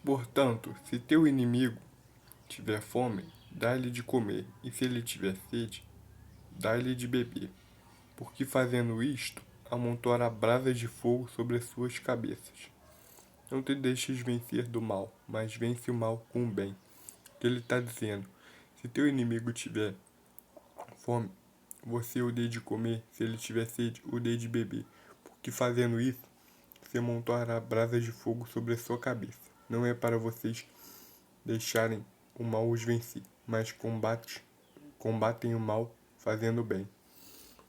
Portanto, se teu inimigo tiver fome, dá-lhe de comer, e se ele tiver sede, dá-lhe de beber, porque fazendo isto, amontoará brasas de fogo sobre as suas cabeças. Não te deixes vencer do mal, mas vence o mal com o bem. O que ele está dizendo? Se teu inimigo tiver fome, você o dê de comer, se ele tiver sede, o dê de beber, porque fazendo isso, você amontoará brasas de fogo sobre a sua cabeça. Não é para vocês deixarem o mal os vencer, mas combatem o mal fazendo o bem.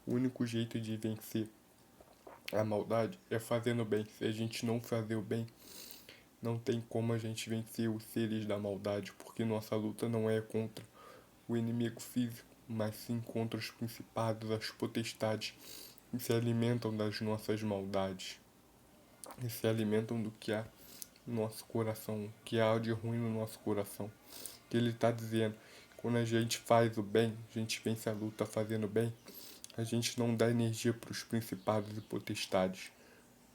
O único jeito de vencer a maldade é fazendo o bem. Se a gente não fazer o bem, não tem como a gente vencer os seres da maldade, porque nossa luta não é contra o inimigo físico, mas sim contra os principados, as potestades, que se alimentam das nossas maldades, e se alimentam do que há no nosso coração, o que há de ruim no nosso coração. Que ele está dizendo, quando a gente faz o bem, a gente vence a luta fazendo bem, a gente não dá energia para os principados e potestades.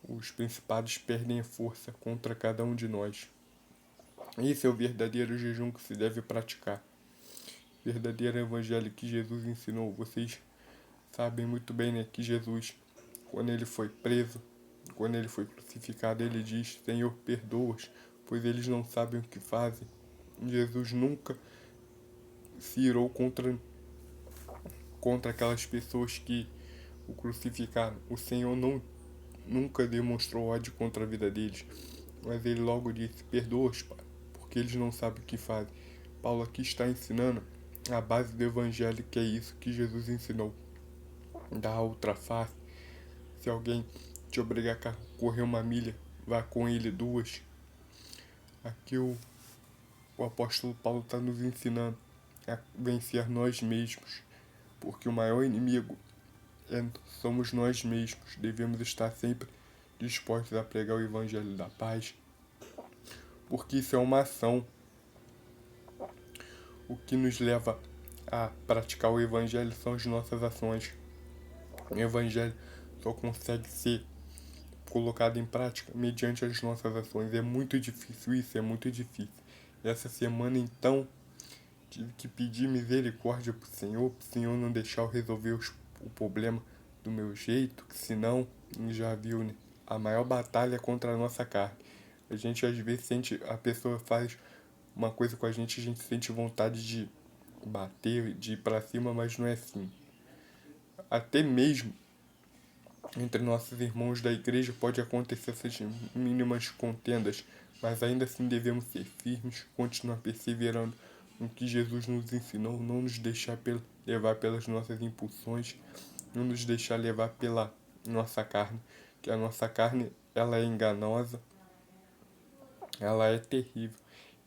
Os principados perdem a força contra cada um de nós. Esse é o verdadeiro jejum que se deve praticar. Verdadeiro evangelho que Jesus ensinou. Vocês sabem muito bem, né, que Jesus, quando ele foi preso, quando ele foi crucificado, ele diz: Senhor, perdoa-os, pois eles não sabem o que fazem. Jesus nunca se irou contra aquelas pessoas que o crucificaram. O Senhor nunca demonstrou ódio contra a vida deles, mas ele logo disse: perdoa-os, Pai, porque eles não sabem o que fazem. Paulo aqui está ensinando a base do evangelho, que é isso que Jesus ensinou. Dá a outra face. Se alguém te obrigar a correr uma milha, vá com ele duas. Aqui o apóstolo Paulo está nos ensinando a vencer nós mesmos, porque o maior inimigo somos nós mesmos. Devemos estar sempre dispostos a pregar o evangelho da paz, porque isso é uma ação. O que nos leva a praticar o evangelho são as nossas ações. O evangelho só consegue ser colocado em prática mediante as nossas ações. É muito difícil isso, é muito difícil. Essa semana, então, tive que pedir misericórdia pro Senhor não deixar eu resolver o problema do meu jeito, que senão, já viu, né? A maior batalha é contra a nossa carne. A gente às vezes sente, a pessoa faz uma coisa com a gente sente vontade de bater, de ir pra cima, mas não é assim. Até mesmo entre nossos irmãos da igreja pode acontecer essas mínimas contendas, mas ainda assim devemos ser firmes, continuar perseverando no que Jesus nos ensinou, não nos deixar levar pelas nossas impulsões, não nos deixar levar pela nossa carne, que a nossa carne ela é enganosa, ela é terrível,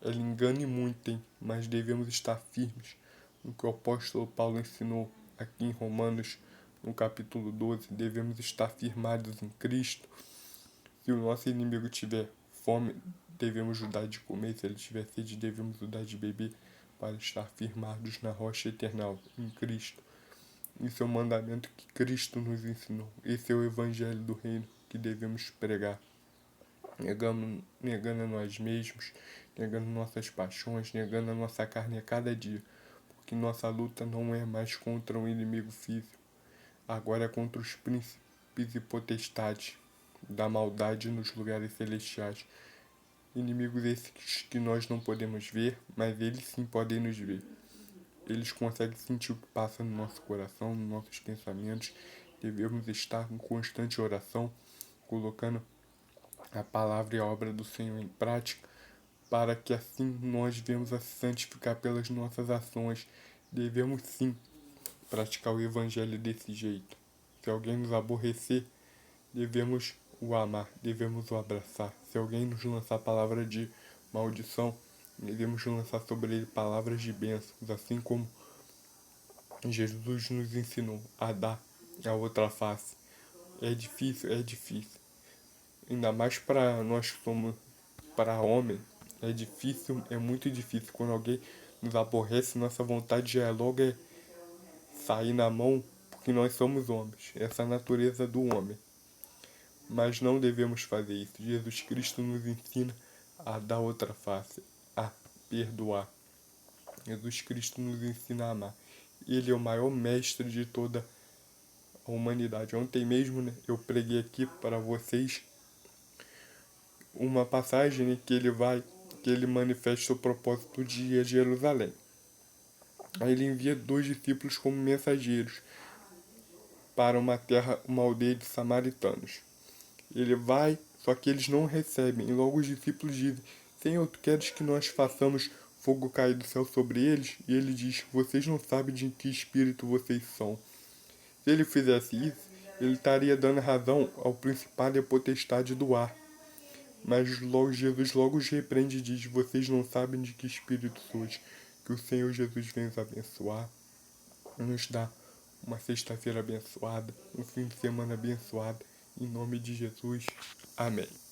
ela engana e muito, hein? Mas devemos estar firmes no que o apóstolo Paulo ensinou aqui em Romanos, no capítulo 12, devemos estar firmados em Cristo. Se o nosso inimigo tiver fome, devemos dar de comer. Se ele tiver sede, devemos dar de beber, para estar firmados na rocha eternal, em Cristo. Isso é o mandamento que Cristo nos ensinou. Esse é o evangelho do reino que devemos pregar. Negando a nós mesmos, negando nossas paixões, negando a nossa carne a cada dia. Porque nossa luta não é mais contra um inimigo físico, agora é contra os príncipes e potestades da maldade nos lugares celestiais. Inimigos esses que nós não podemos ver, mas eles sim podem nos ver. Eles conseguem sentir o que passa no nosso coração, nos nossos pensamentos. Devemos estar em constante oração, colocando a palavra e a obra do Senhor em prática, para que assim nós venhamos a se santificar pelas nossas ações. Devemos sim praticar o evangelho desse jeito. Se alguém nos aborrecer, devemos o amar, devemos o abraçar. Se alguém nos lançar palavra de maldição, devemos lançar sobre ele palavras de bênçãos, assim como Jesus nos ensinou a dar a outra face. É difícil, é difícil. Ainda mais para nós que somos para homem, é difícil, é muito difícil. Quando alguém nos aborrece, nossa vontade já é logo sair na mão, porque nós somos homens. Essa é a natureza do homem. Mas não devemos fazer isso. Jesus Cristo nos ensina a dar outra face, a perdoar. Jesus Cristo nos ensina a amar. Ele é o maior mestre de toda a humanidade. Ontem mesmo, né, eu preguei aqui para vocês uma passagem, né, que ele manifesta o propósito de ir a Jerusalém. Aí ele envia 2 discípulos como mensageiros para uma aldeia de samaritanos. Ele vai, só que eles não recebem. E logo os discípulos dizem: Senhor, tu queres que nós façamos fogo cair do céu sobre eles? E ele diz: vocês não sabem de que espírito vocês são. Se ele fizesse isso, ele estaria dando razão ao principado e à potestade do ar. Mas logo Jesus logo os repreende e diz: vocês não sabem de que espírito sois. Que o Senhor Jesus venha nos abençoar, nos dá uma sexta-feira abençoada, um fim de semana abençoado. Em nome de Jesus. Amém.